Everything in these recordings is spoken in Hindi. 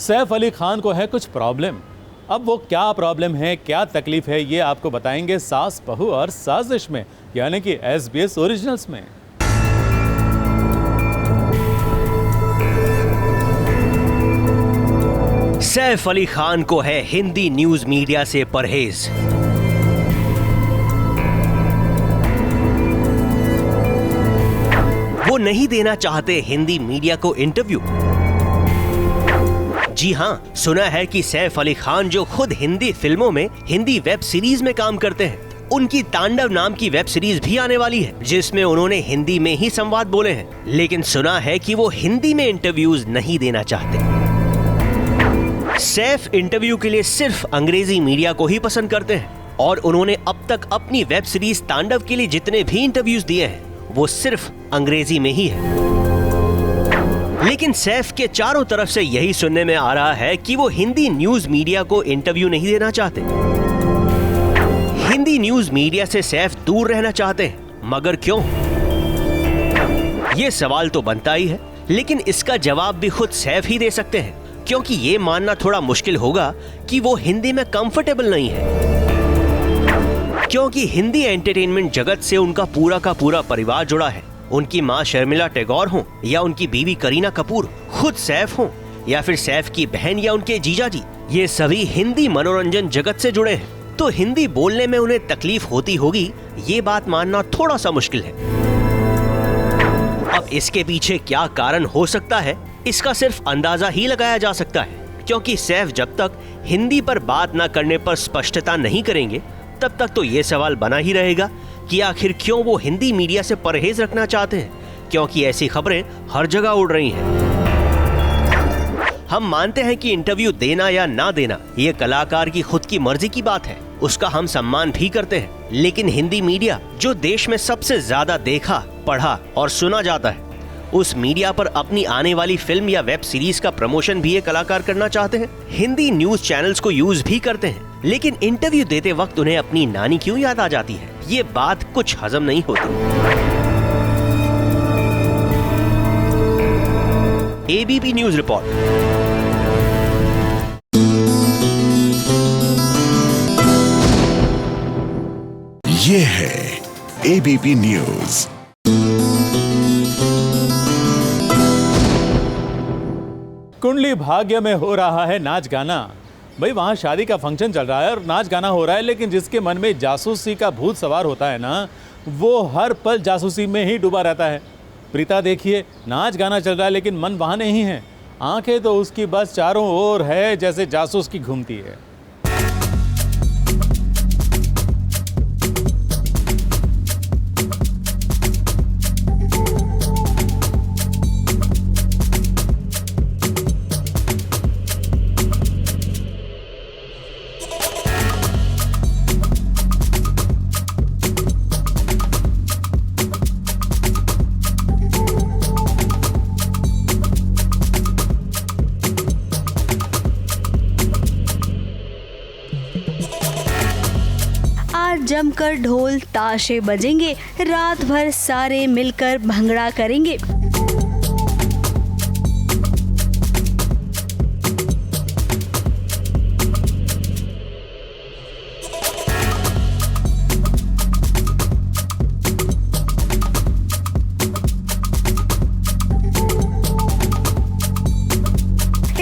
सैफ अली खान को है कुछ प्रॉब्लम। अब वो क्या प्रॉब्लम है, क्या तकलीफ है, ये आपको बताएंगे सास बहू और साजिश में, यानी कि SBS ओरिजिनल्स में। सैफ अली खान को है हिंदी न्यूज मीडिया से परहेज। वो नहीं देना चाहते हिंदी मीडिया को इंटरव्यू। जी हां, सुना है कि सैफ अली खान जो खुद हिंदी फिल्मों में, हिंदी वेब सीरीज में काम करते हैं, उनकी तांडव नाम की वेब सीरीज भी आने वाली है जिसमें उन्होंने हिंदी में ही संवाद बोले हैं। लेकिन सुना है कि वो हिंदी में इंटरव्यूज नहीं देना चाहते। सैफ इंटरव्यू के लिए सिर्फ अंग्रेजी मीडिया को ही पसंद करते हैं और उन्होंने अब तक अपनी वेब सीरीज तांडव के लिए जितने भी इंटरव्यूज दिए हैं वो सिर्फ अंग्रेजी में ही है। लेकिन सैफ के चारों तरफ से यही सुनने में आ रहा है कि वो हिंदी न्यूज मीडिया को इंटरव्यू नहीं देना चाहते। हिंदी न्यूज मीडिया से सैफ दूर रहना चाहते हैं, मगर क्यों? ये सवाल तो बनता ही है, लेकिन इसका जवाब भी खुद सैफ ही दे सकते हैं, क्योंकि ये मानना थोड़ा मुश्किल होगा कि वो हिंदी में कंफर्टेबल नहीं है, क्योंकि हिंदी एंटरटेनमेंट जगत से उनका पूरा का पूरा परिवार जुड़ा है। उनकी मां शर्मिला टैगोर हो या उनकी बीवी करीना कपूर, खुद सैफ हो या फिर सैफ की बहन या उनके जीजाजी, ये सभी हिंदी मनोरंजन जगत से जुड़े हैं। तो हिंदी बोलने में उन्हें तकलीफ होती होगी, ये बात मानना थोड़ा सा मुश्किल है। अब इसके पीछे क्या कारण हो सकता है, इसका सिर्फ अंदाजा ही लगाया जा सकता है, क्योंकि सैफ जब तक हिंदी पर बात न करने पर स्पष्टता नहीं करेंगे तब तक तो ये सवाल बना ही रहेगा कि आखिर क्यों वो हिंदी मीडिया से परहेज रखना चाहते हैं, क्योंकि ऐसी खबरें हर जगह उड़ रही हैं। हम मानते हैं कि इंटरव्यू देना या ना देना ये कलाकार की खुद की मर्जी की बात है, उसका हम सम्मान भी करते हैं। लेकिन हिंदी मीडिया जो देश में सबसे ज्यादा देखा, पढ़ा और सुना जाता है, उस मीडिया पर अपनी आने वाली फिल्म या वेब सीरीज का प्रमोशन भी ये कलाकार करना चाहते हैं। हिंदी न्यूज चैनल्स को यूज भी करते हैं, लेकिन इंटरव्यू देते वक्त उन्हें अपनी नानी क्यों याद आ जाती है, ये बात कुछ हजम नहीं होती। ABP news report. ये है ABP न्यूज। कुंडली भाग्य में हो रहा है नाच गाना। भाई वहाँ शादी का फंक्शन चल रहा है और नाच गाना हो रहा है, लेकिन जिसके मन में जासूसी का भूत सवार होता है ना, वो हर पल जासूसी में ही डूबा रहता है। प्रीता देखिए, नाच गाना चल रहा है लेकिन मन वहाँ नहीं है, आंखें तो उसकी बस चारों ओर है जैसे जासूस की घूमती है। जमकर ढोल ताशे बजेंगे, रात भर सारे मिलकर भंगड़ा करेंगे।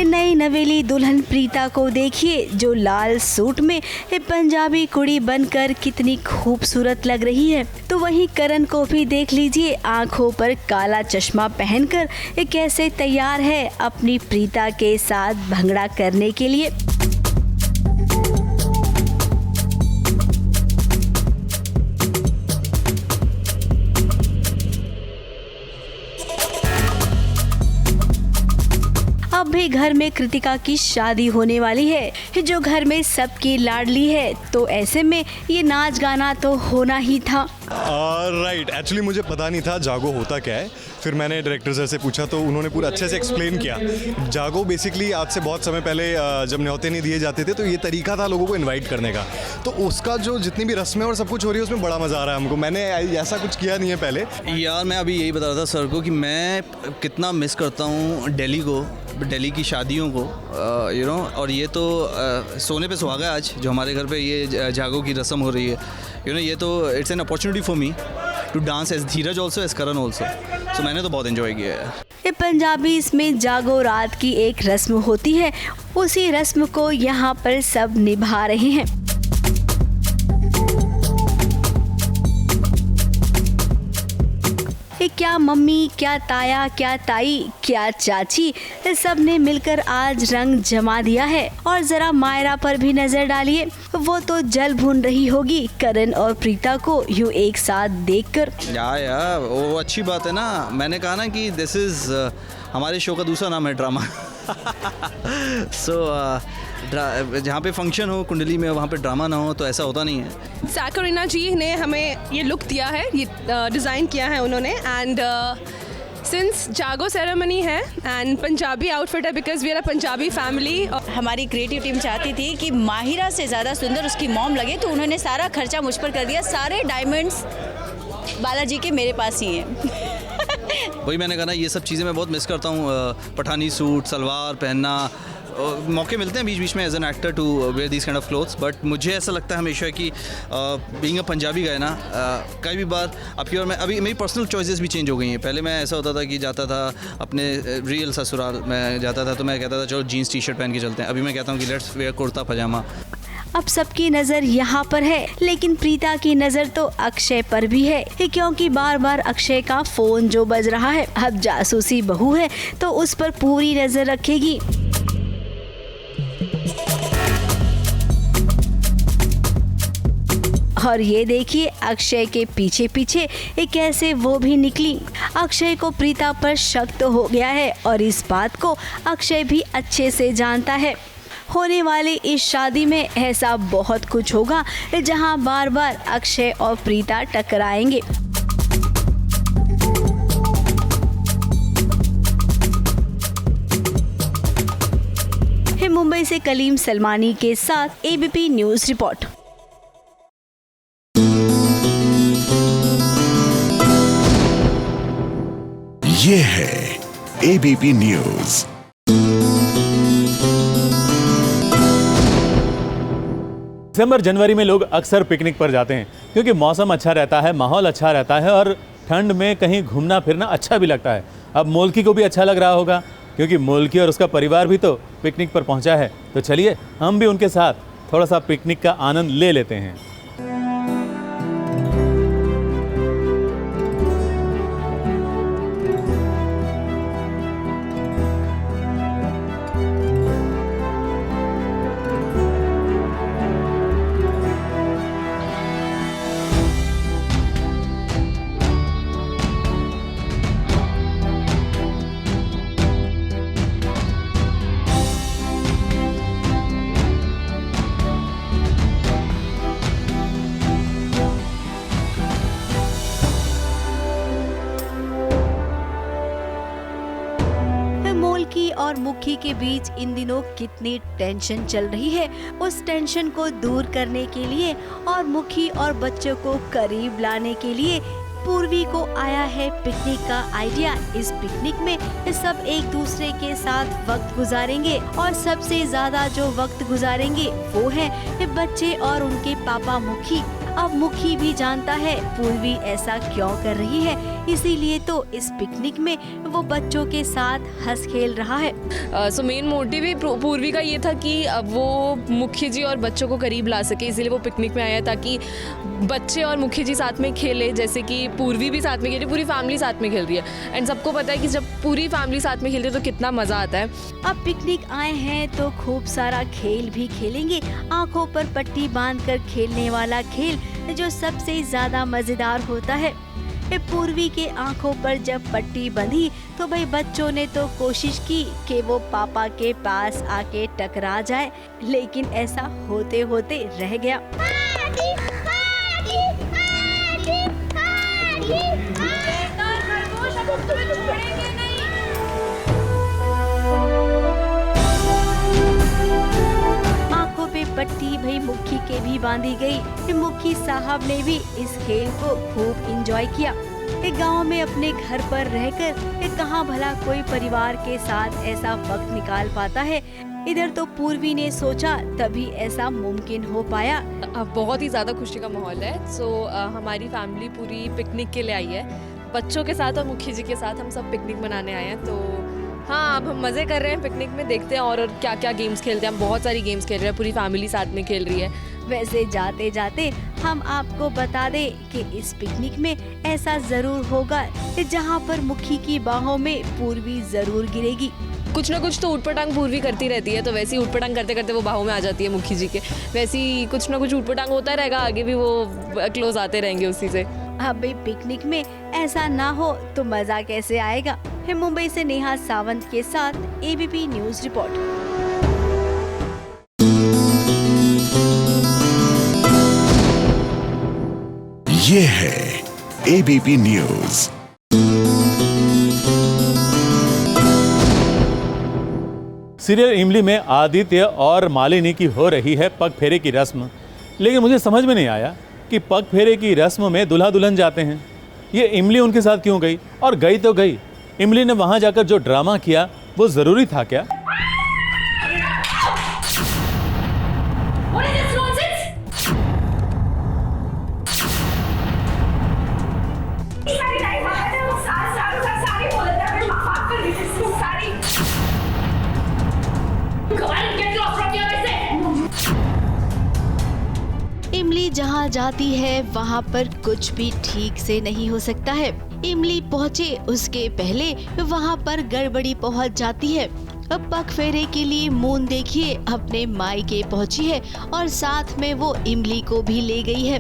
नई नवेली दुल्हन प्रीता को देखिए, जो लाल सूट में पंजाबी कुड़ी बनकर कितनी खूबसूरत लग रही है। तो वहीं करण को भी देख लीजिए, आंखों पर काला चश्मा पहनकर कैसे तैयार है अपनी प्रीता के साथ भंगड़ा करने के लिए। अब भी घर में कृतिका की शादी होने वाली है, जो घर में सबकी लाडली है, तो ऐसे में ये नाच गाना तो होना ही था। राइट, एक्चुअली मुझे पता नहीं था जागो होता क्या है, फिर मैंने डायरेक्टर सर से पूछा तो उन्होंने पूरा अच्छे से एक्सप्लेन किया। जागो बेसिकली आज से बहुत समय पहले जब न्योते नहीं दिए जाते थे तो ये तरीका था लोगों को इनवाइट करने का, तो उसका जो जितनी भी रस्में और सब कुछ हो रही है उसमें बड़ा मज़ा आ रहा है हमको। मैंने ऐसा कुछ किया नहीं है पहले। यार मैं अभी यही बता रहा था सर को कि मैं कितना मिस करता हूँ दिल्ली को, दिल्ली की शादियों को, यू नो। और ये तो सोने पे सुहागा आज जो हमारे घर पे ये जागो की रस्म हो रही है, यू नो। ये तो it's an opportunity for me to dance as Dheeraj also as Karan also. So मैंने तो बहुत एंजॉय किया है। ये पंजाबी इसमें जागो रात की एक रस्म होती है, उसी रस्म को यहाँ पर सब निभा रहे हैं। क्या मम्मी, क्या ताया, क्या ताई, क्या चाची, सब ने मिलकर आज रंग जमा दिया है। और जरा मायरा पर भी नजर डालिए, वो तो जल भून रही होगी करण और प्रीता को यूं एक साथ देखकर। या वो अच्छी बात है ना। मैंने कहा ना कि दिस इज़ हमारे शो का दूसरा नाम है ड्रामा। सो जहाँ पे फंक्शन हो कुंडली में वहाँ पे ड्रामा ना हो तो ऐसा होता नहीं है। ज़ैक करीना जी ने हमें ये लुक दिया है, ये डिज़ाइन किया है उन्होंने। एंड सिंस जागो सेरेमनी है एंड पंजाबी आउटफिट है because we are a Punjabi family. हमारी क्रिएटिव टीम चाहती थी कि माहिरा से ज़्यादा सुंदर उसकी मॉम लगे, तो उन्होंने सारा खर्चा मुझ पर कर दिया। सारे डायमंड्स बालाजी के मेरे पास ही हैं। वही मैंने कहा ना, ये सब चीज़ें मैं बहुत मिस करता हूँ। पठानी सूट सलवार पहनना, मौके मिलते हैं बीच बीच में as an actor to wear these kind of clothes, but मुझे ऐसा लगता है हमेशा कि बीइंग अ पंजाबी गाय ना, कई भी बार आपकी और मैं अभी मेरी पर्सनल चॉइसेस भी चेंज हो गई हैं। पहले मैं ऐसा होता था कि जाता था अपने रियल ससुराल में जाता था तो मैं कहता था चलो जीन्स टी शर्ट पहन के चलते हैं। अभी मैं कहता हूँ कि लेट्स वेयर कुर्ता पजामा। अब सबकी नज़र यहाँ पर है, लेकिन प्रीता की नज़र तो अक्षय पर भी है, क्योंकि बार बार अक्षय का फोन जो बज रहा है। अब जासूसी बहू है तो उस पर पूरी नज़र रखेगी। और ये देखिए अक्षय के पीछे पीछे कैसे वो भी निकली। अक्षय को प्रीता पर शक तो हो गया है और इस बात को अक्षय भी अच्छे से जानता है। होने वाली इस शादी में ऐसा बहुत कुछ होगा जहां बार बार अक्षय और प्रीता टकराएंगे। मुंबई से कलीम सलमानी के साथ एबीपी न्यूज़ रिपोर्ट। ये है एबीपी न्यूज। दिसंबर जनवरी में लोग अक्सर पिकनिक पर जाते हैं क्योंकि मौसम अच्छा रहता है, माहौल अच्छा रहता है और ठंड में कहीं घूमना फिरना अच्छा भी लगता है। अब मोल्की को भी अच्छा लग रहा होगा क्योंकि मोल्की और उसका परिवार भी तो पिकनिक पर पहुंचा है। तो चलिए हम भी उनके साथ थोड़ा सा पिकनिक का आनंद ले लेते हैं। और मुखी के बीच इन दिनों कितनी टेंशन चल रही है। उस टेंशन को दूर करने के लिए और मुखी और बच्चों को करीब लाने के लिए पूर्वी को आया है पिकनिक का आइडिया। इस पिकनिक में सब एक दूसरे के साथ वक्त गुजारेंगे और सबसे ज्यादा जो वक्त गुजारेंगे वो है बच्चे और उनके पापा मुखी। अब मुखी भी जानता है पूर्वी ऐसा क्यों कर रही है, इसीलिए तो इस पिकनिक में वो बच्चों के साथ हंस खेल रहा है। सो मेन मोटिव ही पूर्वी का ये था कि वो मुखी जी और बच्चों को करीब ला सके, इसीलिए वो पिकनिक में आया ताकि बच्चे और मुखी जी साथ में खेले, जैसे कि पूर्वी भी साथ में खेल रही, पूरी फैमिली साथ में खेल रही है। एंड सबको पता है कि जब पूरी फैमिली साथ में खेलती है तो कितना मज़ा आता है। अब पिकनिक आए हैं तो खूब सारा खेल भी खेलेंगे। आंखों पर पट्टी बांधकर खेलने वाला खेल जो सबसे ज्यादा मजेदार होता है। पूर्वी के आंखों पर जब पट्टी बंधी तो भाई बच्चों ने तो कोशिश की कि वो पापा के पास आके टकरा जाए, लेकिन ऐसा होते होते रह गया। सड़कें भी बांधी गई। मुखी साहब ने भी इस खेल को खूब एंजॉय किया। गांव में अपने घर पर रहकर कहां भला कोई परिवार के साथ ऐसा वक्त निकाल पाता है। इधर तो पूर्वी ने सोचा तभी ऐसा मुमकिन हो पाया। बहुत ही ज़्यादा खुशी का माहौल है। हमारी फैमिली पूरी पिकनिक के लिए आई है, बच्चों के साथ और मुखी जी के साथ हम सब पिकनिक मनाने आए हैं। तो हाँ, अब हम मज़े कर रहे हैं पिकनिक में, देखते हैं और क्या क्या गेम्स खेलते हैं। हम बहुत सारी गेम्स खेल रहे हैं, पूरी फैमिली साथ में खेल रही है। वैसे जाते जाते हम आपको बता दें कि इस पिकनिक में ऐसा जरूर होगा जहां पर मुखी की बाहों में पूर्वी जरूर गिरेगी। कुछ ना कुछ तो ऊटपटांग पूर्वी करती रहती है, तो वैसे ही ऊटपटांग करते करते वो बाहों में आ जाती है मुखी जी के। वैसे ही कुछ ना कुछ ऊटपटांग होता रहेगा, आगे भी वो क्लोज आते रहेंगे उसी से। अब पिकनिक में ऐसा ना हो तो मजा कैसे आएगा। मुंबई से नेहा सावंत के साथ एबीपी न्यूज रिपोर्ट। ये है एबीपी न्यूज। सीरियल इमली में आदित्य और मालिनी की हो रही है पग फेरे की रस्म, लेकिन मुझे समझ में नहीं आया कि पग फेरे की रस्म में दूल्हा दुल्हन जाते हैं, ये इमली उनके साथ क्यों गई? और गई तो गई, इमली ने वहां जाकर जो ड्रामा किया वो जरूरी था क्या? इमली जहाँ जाती है वहाँ पर कुछ भी ठीक से नहीं हो सकता है। इमली पहुँचे उसके पहले वहाँ पर गड़बड़ी पहुँच जाती है। अब पग फेरे के लिए मून देखिए अपने मायके पहुँची है और साथ में वो इमली को भी ले गई है।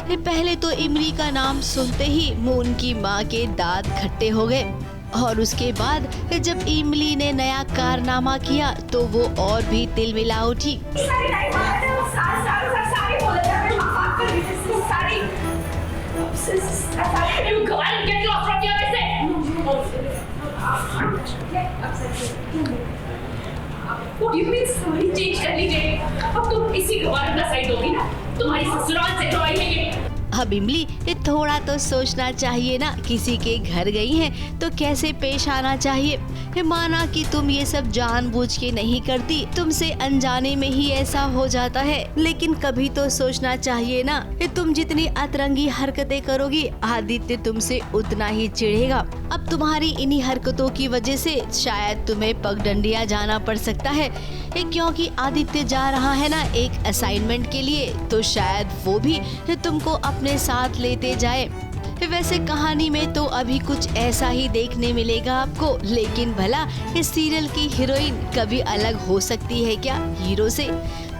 पहले तो इमली का नाम सुनते ही मून की माँ के दांत खट्टे हो गए और उसके बाद जब इमली ने नया कारनामा किया तो वो और भी तिलमिला उठी। सारी चेंज कर लीजिए, अब तुम इसी गवर्नमेंट का साइड होगी ना, तुम्हारी ससुराल से तो आई है ये। अब इमली थोड़ा तो सोचना चाहिए ना, किसी के घर गई हैं तो कैसे पेश आना चाहिए। माना कि तुम ये सब जानबूझ के नहीं करती, तुमसे अनजाने में ही ऐसा हो जाता है, लेकिन कभी तो सोचना चाहिए ना, तुम जितनी अतरंगी हरकतें करोगी आदित्य तुमसे उतना ही चिढ़ेगा। अब तुम्हारी इन्हीं हरकतों की वजह से शायद तुम्हें पगडंडिया जाना पड़ सकता है, क्योंकि आदित्य जा रहा है ना एक असाइनमेंट के लिए, तो शायद वो भी तुमको अपने साथ लेते जाए। वैसे कहानी में तो अभी कुछ ऐसा ही देखने मिलेगा आपको, लेकिन भला इस सीरियल की हीरोइन कभी अलग हो सकती है क्या हीरो से?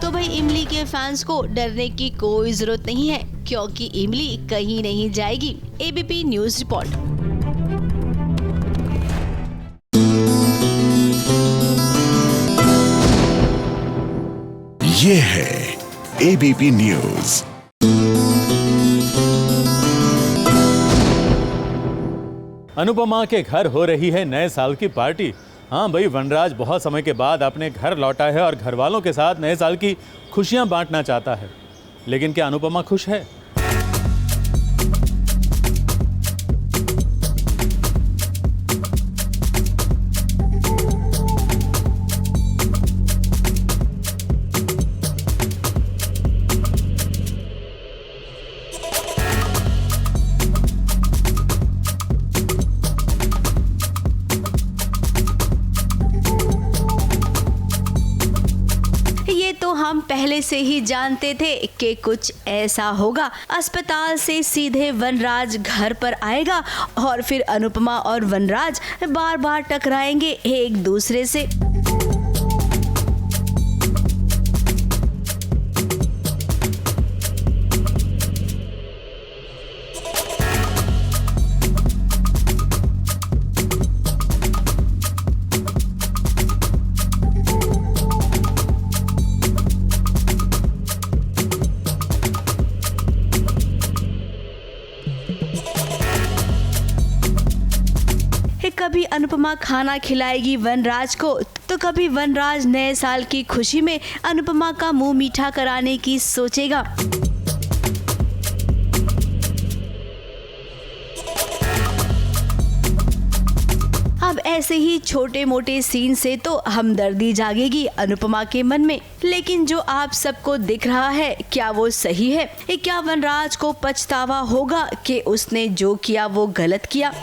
तो भाई इमली के फैंस को डरने की कोई जरूरत नहीं है, क्योंकि इमली कहीं नहीं जाएगी। ABP news report. ये है एबीपी न्यूज। अनुपमा के घर हो रही है नए साल की पार्टी। हाँ भाई, वनराज बहुत समय के बाद अपने घर लौटा है और घर वालों के साथ नए साल की खुशियां बांटना चाहता है, लेकिन क्या अनुपमा खुश है? हम पहले से ही जानते थे कि कुछ ऐसा होगा। अस्पताल से सीधे वनराज घर पर आएगा और फिर अनुपमा और वनराज बार बार टकराएंगे एक दूसरे से। कभी अनुपमा खाना खिलाएगी वनराज को, तो कभी वनराज नए साल की खुशी में अनुपमा का मुंह मीठा कराने की सोचेगा। अब ऐसे ही छोटे मोटे सीन से तो हमदर्दी जागेगी अनुपमा के मन में, लेकिन जो आप सबको दिख रहा है क्या वो सही है? क्या वनराज को पछतावा होगा कि उसने जो किया वो गलत किया?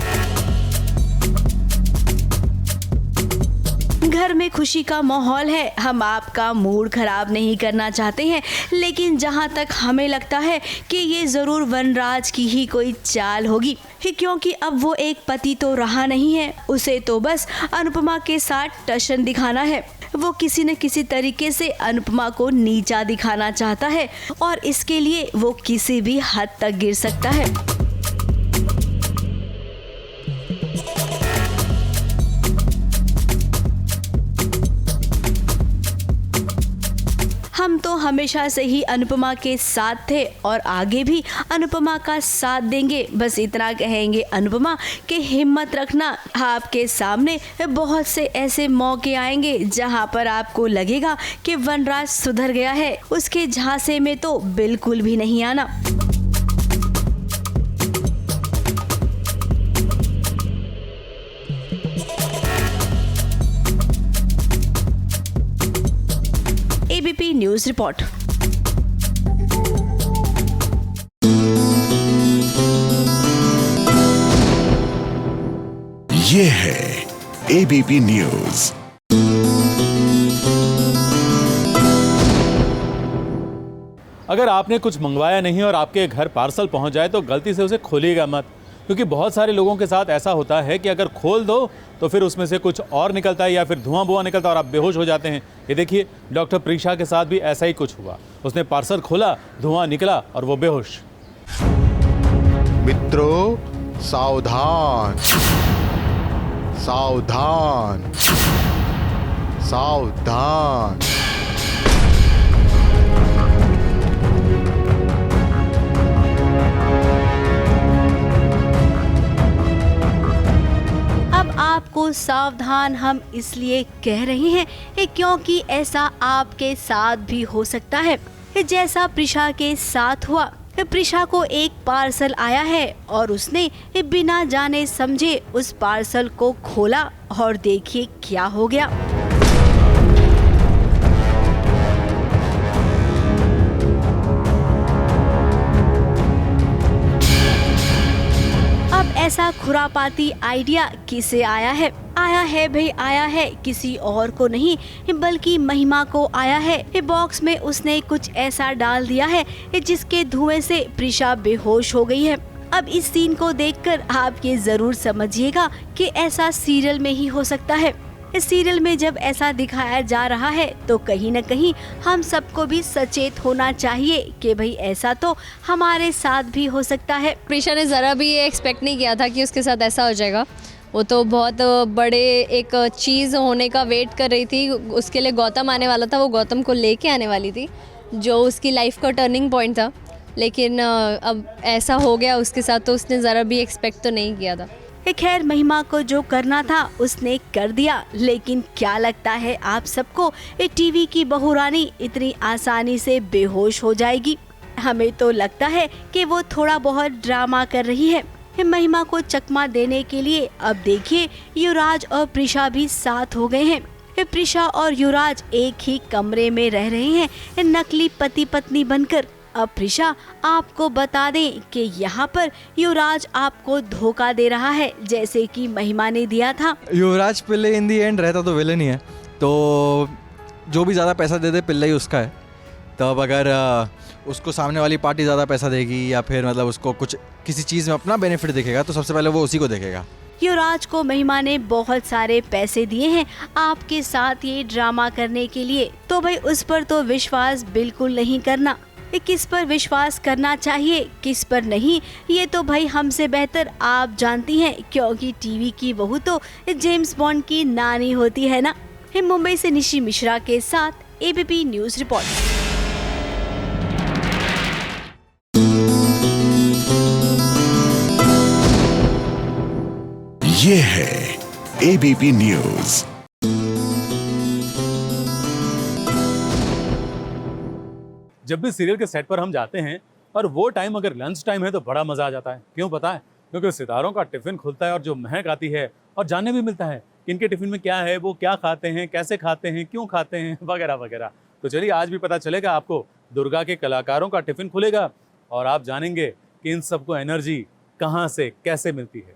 घर में खुशी का माहौल है, हम आपका मूड खराब नहीं करना चाहते हैं, लेकिन जहां तक हमें लगता है कि ये जरूर वनराज की ही कोई चाल होगी, क्योंकि अब वो एक पति तो रहा नहीं है, उसे तो बस अनुपमा के साथ टशन दिखाना है। वो किसी न किसी तरीके से अनुपमा को नीचा दिखाना चाहता है और इसके लिए वो किसी भी हद तक गिर सकता है। हम तो हमेशा से ही अनुपमा के साथ थे और आगे भी अनुपमा का साथ देंगे। बस इतना कहेंगे अनुपमा कि हिम्मत रखना, आपके सामने बहुत से ऐसे मौके आएंगे जहां पर आपको लगेगा कि वनराज सुधर गया है, उसके झांसे में तो बिल्कुल भी नहीं आना। ABP news report. ये है एबीपी न्यूज। अगर आपने कुछ मंगवाया नहीं और आपके घर पार्सल पहुंच जाए तो गलती से उसे खोलिएगा मत, क्योंकि बहुत सारे लोगों के साथ ऐसा होता है कि अगर खोल दो तो फिर उसमें से कुछ और निकलता है या फिर धुआं निकलता है और आप बेहोश हो जाते हैं। ये देखिए डॉक्टर प्रीशा के साथ भी ऐसा ही कुछ हुआ। उसने पार्सल खोला, धुआं निकला और वो बेहोश। मित्रों सावधान सावधान सावधान। आपको सावधान हम इसलिए कह रहे हैं क्योंकि ऐसा आपके साथ भी हो सकता है, जैसा प्रीशा के साथ हुआ। प्रीशा को एक पार्सल आया है और उसने बिना जाने समझे उस पार्सल को खोला और देखिए क्या हो गया। अब ऐसा खुरापाती आइडिया किसे आया है? आया है किसी और को नहीं बल्कि महिमा को आया है। बॉक्स में उसने कुछ ऐसा डाल दिया है जिसके धुएं से प्रीशा बेहोश हो गई है। अब इस सीन को देखकर आप ये जरूर समझिएगा कि ऐसा सीरियल में ही हो सकता है। इस सीरियल में जब ऐसा दिखाया जा रहा है तो कहीं न कहीं हम सबको भी सचेत होना चाहिए कि भाई ऐसा तो हमारे साथ भी हो सकता है। प्रीशा ने ज़रा भी ये एक्सपेक्ट नहीं किया था कि उसके साथ ऐसा हो जाएगा। वो तो बहुत बड़े एक चीज़ होने का वेट कर रही थी। उसके लिए गौतम आने वाला था, वो गौतम को लेके आने वाली थी जो उसकी लाइफ का टर्निंग पॉइंट था, लेकिन अब ऐसा हो गया उसके साथ तो उसने ज़रा भी एक्सपेक्ट तो नहीं किया था। खैर महिमा को जो करना था उसने कर दिया, लेकिन क्या लगता है आप सबको टीवी की बहू रानी इतनी आसानी से बेहोश हो जाएगी? हमें तो लगता है कि वो थोड़ा बहुत ड्रामा कर रही है महिमा को चकमा देने के लिए। अब देखिए युवराज और प्रीशा भी साथ हो गए हैं। प्रीशा और युवराज एक ही कमरे में रह रहे हैं नकली पति पत्नी बनकर। अब प्रीशा आपको बता दें कि यहाँ पर युवराज आपको धोखा दे रहा है जैसे कि महिमा ने दिया था। युवराज पिल्ले इन दी एंड रहता तो विलन ही है, तो जो भी ज़्यादा पैसा दे दे पिल्ला ही उसका है। तब अगर उसको सामने वाली पार्टी ज़्यादा पैसा देगी या फिर मतलब उसको कुछ किसी चीज़ में अपना बेनिफिट दिखेगा तो सबसे पहले वो उसी को देखेगा। युवराज को महिमा ने बहुत सारे पैसे दिए हैं आपके साथ ये ड्रामा करने के लिए, तो भाई उस पर तो विश्वास बिल्कुल नहीं करना। किस पर विश्वास करना चाहिए किस पर नहीं ये तो भाई हमसे बेहतर आप जानती हैं, क्योंकि टीवी की बहू तो जेम्स बॉन्ड की नानी होती है ना। मुंबई से निशी मिश्रा के साथ एबीपी न्यूज रिपोर्ट। ये है एबीपी न्यूज। जब भी सीरियल के सेट पर हम जाते हैं और वो टाइम अगर लंच टाइम है तो बड़ा मज़ा आ जाता है। क्यों पता है? क्योंकि सितारों का टिफ़िन खुलता है और जो महक आती है और जानने भी मिलता है कि इनके टिफ़िन में क्या है, वो क्या खाते हैं, कैसे खाते हैं, क्यों खाते हैं, वगैरह वगैरह। तो चलिए आज भी पता चलेगा आपको, दुर्गा के कलाकारों का टिफ़िन खुलेगा और आप जानेंगे कि इन सबको एनर्जी कहाँ से कैसे मिलती है।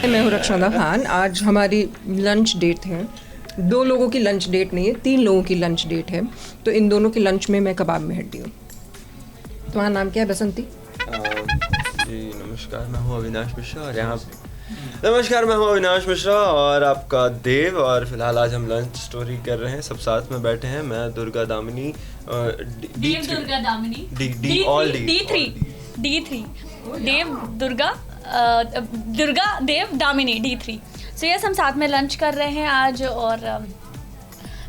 मैं हूँ रक्षादा खान। आज हमारी लंच डेट है। 2 लोगों की लंच डेट नहीं है, 3 लोगों की लंच डेट है। तो इन दोनों की लंच में मैं कबाब में हड्डी हूँ। तुम्हारा नाम क्या है? बसंती। जी नमस्कार, मैं हूँ अविनाश मिश्रा और यहाँ नमस्कार, मैं हूँ अविनाश मिश्रा और आपका देव। और फिलहाल आज हम लंच स्टोरी कर रहे हैं, सब साथ में बैठे हैं। मैं दुर्गा दामिनी दुर्गा देव दामिनी D3। सो यस, हम साथ में लंच कर रहे हैं आज। और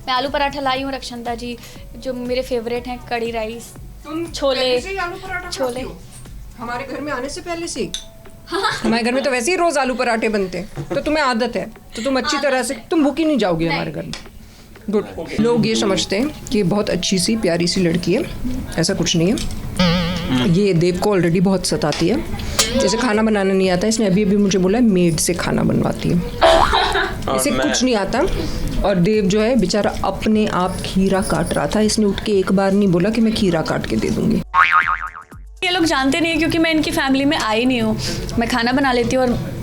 मैं आलू पराठा लाई हूँ रक्षंता जी, जो मेरे फेवरेट हैं। कड़ी राइस, छोले। छोले हमारे घर में आने से पहले से हमारे घर में तो वैसे ही रोज आलू पराठे बनते हैं, तो तुम्हें आदत है, तो तुम अच्छी तरह से तुम भूखी नहीं जाओगी हमारे घर में। गुड। लोग ये समझते हैं कि बहुत अच्छी सी प्यारी सी लड़की है, ऐसा कुछ नहीं है। ये देव को ऑलरेडी बहुत सताती है। जैसे खाना बनाना नहीं आता, इसने अभी अभी मुझे बोला मेड से खाना बनवाती है। इसे कुछ नहीं आता। और देव जो है बेचारा अपने आप खीरा काट रहा था। इसने उठ के एक बार नहीं बोला कि मैं खीरा काट के दे दूंगी। ये लोग जानते नहीं है क्योंकि मैं इनकी फैमिली में आई नहीं हूँ। मैं खाना बना लेती हूँ और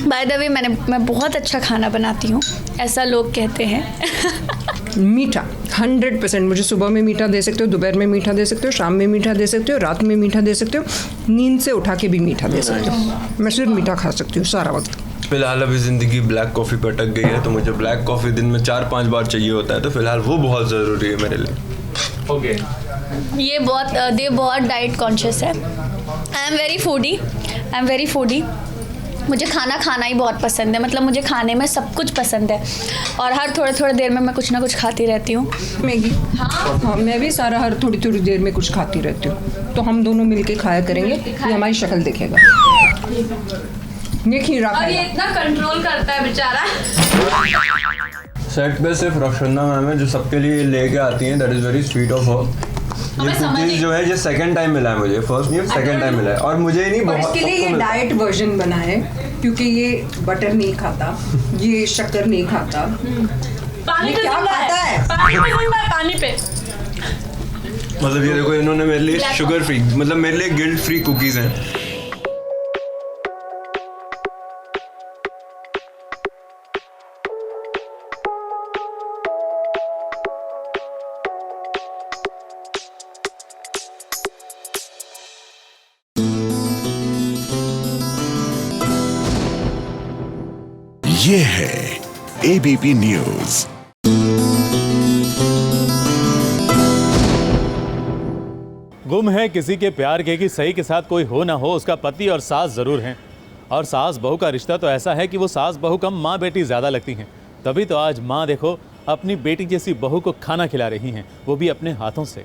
बाय द वे मैं बहुत अच्छा खाना बनाती हूँ, ऐसा लोग कहते हैं। मीठा 100%। मुझे सुबह में मीठा दे सकते हो, दोपहर में मीठा दे सकते हो, शाम में मीठा दे सकते हो, रात में मीठा दे सकते हो, नींद से उठा के भी मीठा दे सकते हो। मैं सिर्फ मीठा खा सकती हूँ सारा वक्त। फिलहाल अभी ज़िंदगी ब्लैक कॉफ़ी पर अटक गई है, तो मुझे ब्लैक कॉफ़ी दिन में 4-5 बार चाहिए होता है, तो फिलहाल वो बहुत ज़रूरी है मेरे लिए। ओके। ये बहुत डाइट कॉन्शियस है। I am very foodie. मुझे खाना ही बहुत पसंद है। मतलब मुझे खाने में सब कुछ पसंद है और हर थोड़े देर में मैं कुछ ना कुछ खाती रहती हूँ। मैगी। हाँ, मैं भी सारा हर थोड़ी देर में कुछ खाती रहती हूँ। तो हम दोनों मिलके खाया करेंगे, ये हमारी शक्ल देखेगा। ये खीरा खाएगा। ये इतना कंट्रोल करता है बेचारा। सेट पे सिर्फ रक्षादा मैम है जो सबके लिए लेके आती हैं। That is very sweet of her. ये कुकीज़ जो है ये सेकंड टाइम मिला है मुझे, फर्स्ट नहीं सेकंड टाइम मिला है। और मुझे नहीं बहुत, इसके लिए ये डाइट वर्जन बना है क्योंकि ये बटर नहीं खाता, ये शक्कर नहीं खाता। पानी क्या खाता है? पानी पे। मतलब ये देखो, इन्होंने मेरे लिए शुगर फ्री, मतलब मेरे लिए गिल्ट फ्री कुकीज़ हैं। ये है एबीपी न्यूज। गुम है किसी के प्यार के कि सही के साथ कोई हो ना हो, उसका पति और सास जरूर हैं। और सास बहू का रिश्ता तो ऐसा है कि वो सास बहू कम माँ बेटी ज़्यादा लगती हैं। तभी तो आज माँ देखो अपनी बेटी जैसी बहू को खाना खिला रही हैं, वो भी अपने हाथों से।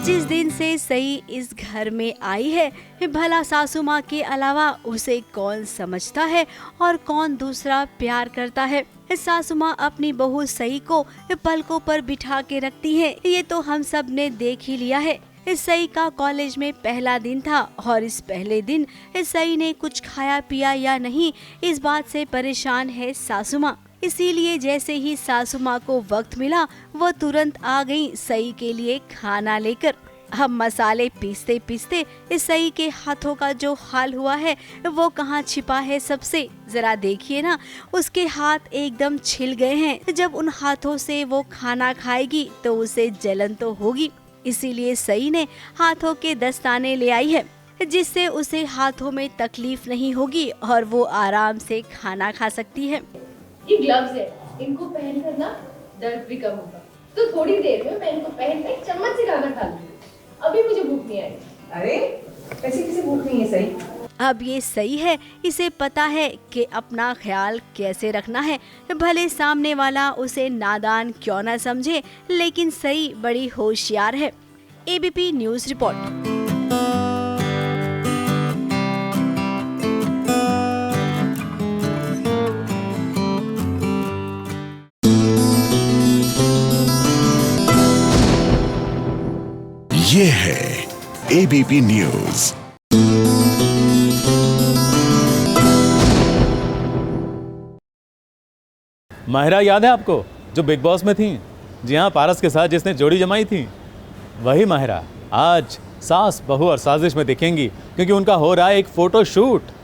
जिस दिन से सई इस घर में आई है, भला सासू माँ के अलावा उसे कौन समझता है और कौन दूसरा प्यार करता है। सासू माँ अपनी बहू सई को पलकों पर बिठा के रखती है, ये तो हम सब ने देख ही लिया है। सई का कॉलेज में पहला दिन था और इस पहले दिन सई ने कुछ खाया पिया या नहीं, इस बात से परेशान है सासू माँ। इसीलिए जैसे ही सासू माँ को वक्त मिला वो तुरंत आ गई सई के लिए खाना लेकर। हम मसाले पीसते पीसते इस सई के हाथों का जो हाल हुआ है वो कहाँ छिपा है सबसे, जरा देखिए ना, उसके हाथ एकदम छिल गए हैं। जब उन हाथों से वो खाना खाएगी तो उसे जलन तो होगी, इसीलिए सई ने हाथों के दस्ताने ले आई है जिससे उसे हाथों में तकलीफ नहीं होगी और वो आराम से खाना खा सकती है। ये ग्लव्स है, इनको पहनकर ना दर्द भी कम होगा, तो थोड़ी देर में मैं इनको पहन कर चम्मच से खाना खा लूंगी। अभी मुझे भूख नहीं आई। अरे ऐसी किसी भूख नहीं है सही। अब ये सही है, इसे पता है कि अपना ख्याल कैसे रखना है, भले सामने वाला उसे नादान क्यों न समझे, लेकिन सही बड़ी होशियार है। ABP news report. ये है एबीपी न्यूज़। माहिरा याद है आपको, जो बिग बॉस में थी? जी हाँ, पारस के साथ जिसने जोड़ी जमाई थी, वही माहिरा आज सास बहू और साजिश में दिखेंगी, क्योंकि उनका हो रहा है एक photo shoot.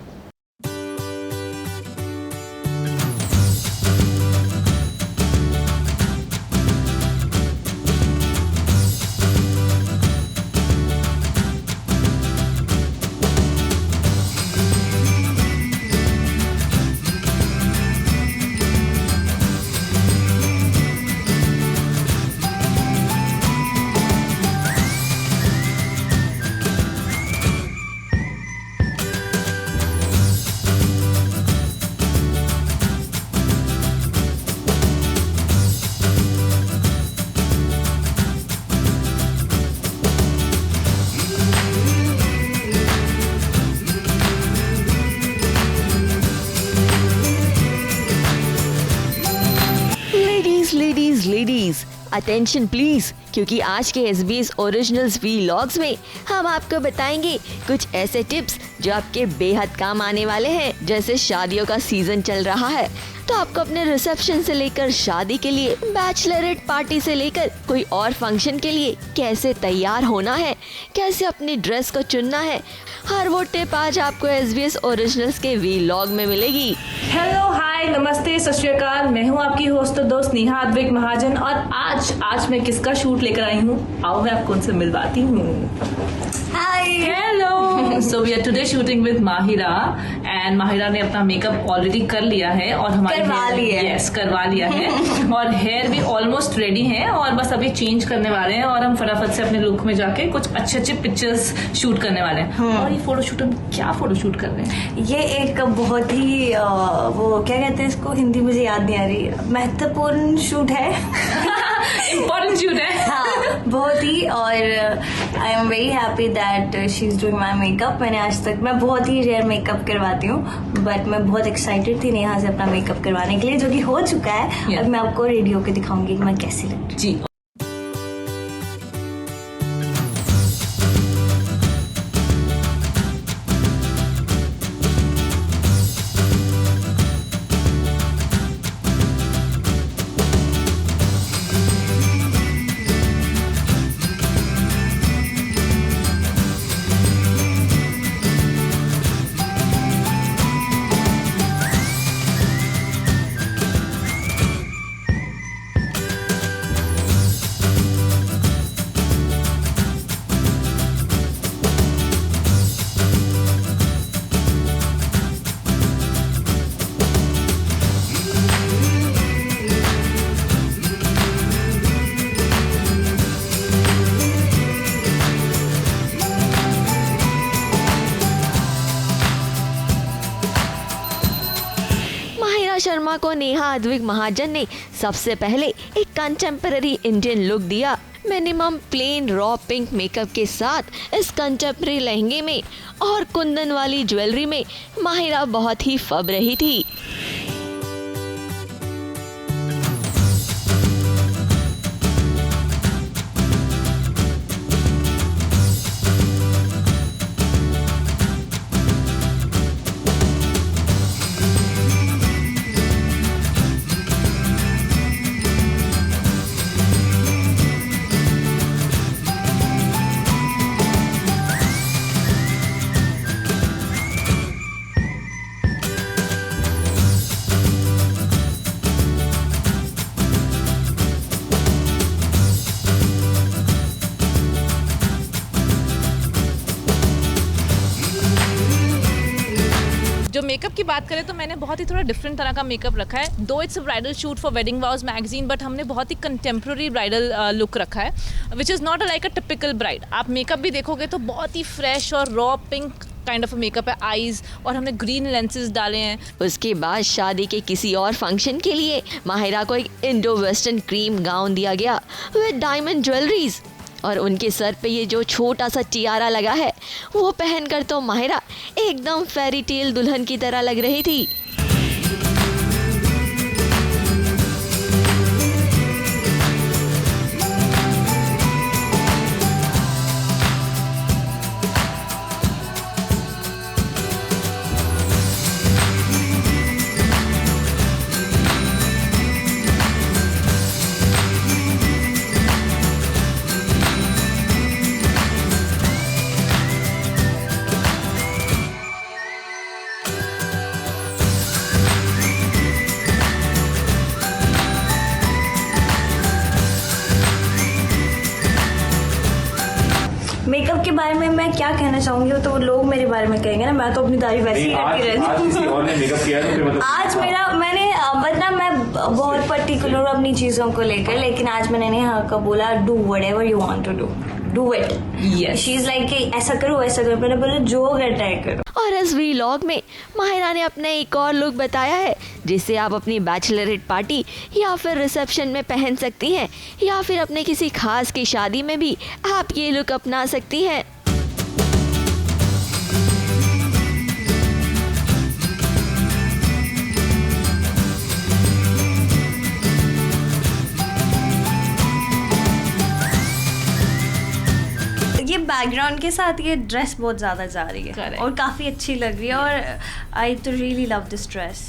Ladies attention please, क्योंकि आज के SBS ओरिजिनल्स व्लॉग्स में हम आपको बताएंगे कुछ ऐसे टिप्स जो आपके बेहद काम आने वाले हैं। जैसे शादियों का सीजन चल रहा है, तो आपको अपने रिसेप्शन से लेकर शादी के लिए, बैचलरेट पार्टी से लेकर कोई और फंक्शन के लिए कैसे तैयार होना है, कैसे अपनी ड्रेस को चुनना है, हर वो टिप आज आपको SBS ओरिजिनल्स के व्लॉग में मिलेगी। हेलो, हाय, नमस्ते, सत श्री अकाल। मैं हूँ आपकी होस्ट और दोस्त नेहा अद्विक महाजन, और आज मैं किसका शूट लेकर आई हूँ, आओ मैं आपको उनसे मिलवाती हूँ। Hi, hello. So we are today shooting with Mahira, and Mahira ने अपना मेकअप ऑलरेडी कर लिया है और हमारे करवा लिया है और हेयर भी ऑलमोस्ट रेडी है, और बस अभी चेंज करने वाले हैं और हम फटाफट से अपने लुक में जाके कुछ अच्छे पिक्चर्स शूट करने वाले हैं। और ये फोटोशूट, हम क्या फोटोशूट कर रहे हैं? ये एक बहुत ही वो क्या कहते हैं इसको, हिंदी मुझे याद नहीं आ रही, महत्वपूर्ण शूट है। इम्पोर्टेंट शूट है। हाँ, बहुत ही। और I am very happy that she is doing my makeup. मैं बहुत ही रेयर मेकअप करवाती हूँ, बट मैं बहुत एक्साइटेड थी नेहा से अपना मेकअप करवाने के लिए, जो कि हो चुका है। और मैं आपको रेडियो के दिखाऊंगी कि मैं कैसी लग रही हूँ। शर्मा को नेहा अद्विक महाजन ने सबसे पहले एक कंटेम्पररी इंडियन लुक दिया। Minimum plain raw pink makeup के साथ इस कंटेम्प्रेरी लहंगे में और कुंदन वाली ज्वेलरी में माहिरा बहुत ही फब रही थी। जो मेकअप की बात करें तो मैंने बहुत ही थोड़ा डिफरेंट तरह का मेकअप रखा है। दो it's bridal shoot for wedding वाउज magazine, but हमने बहुत ही कंटेम्प्रेरी ब्राइडल लुक रखा है, which is not like a typical bride. आप मेकअप भी देखोगे तो बहुत ही फ्रेश और raw pink kind of makeup है, आईज, और हमने ग्रीन लेंसेज डाले हैं। उसके बाद शादी के किसी और फंक्शन के लिए माहिरा को एक इंडो वेस्टर्न क्रीम गाउन दिया गया विद डायमंड ज्वेलरीज, और उनके सर पे ये जो छोटा सा टियारा लगा है वो पहनकर तो माहिरा एकदम फेरी टेल दुल्हन की तरह लग रही थी। मेकअप के बारे में मैं क्या कहना चाहूंगी, तो वो लोग मेरे बारे में कहेंगे ना, मैं तो अपनी तारीफ वैसे ही करती रहती हूँ। आज मैंने मतलब मैं बहुत पर्टिकुलर हूँ अपनी चीजों को लेकर, लेकिन आज मैंने नेहा का बोला do whatever you want to do it. She is like ऐसा करो वैसा करो, मैंने बोला जो होगा ट्राई करो। और इस व्लॉग में माहिरा ने अपना एक और लुक बताया है जिसे आप अपनी बैचलरेट पार्टी या फिर रिसेप्शन में पहन सकती हैं, या फिर अपने किसी खास की शादी में भी आप ये लुक अपना सकती हैं। ये बैकग्राउंड के साथ ये ड्रेस बहुत ज़्यादा जा रही है Correct. और काफ़ी अच्छी लग रही है, और आई तो really love this dress.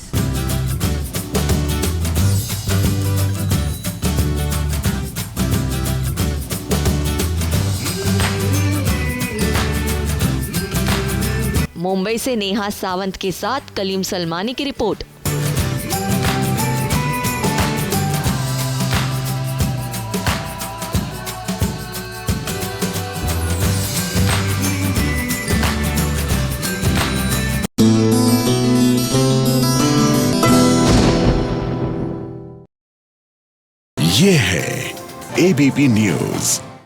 Mumbai से नेहा सावंत के साथ कलीम सलमानी की रिपोर्ट। ये है एबीपी न्यूज़।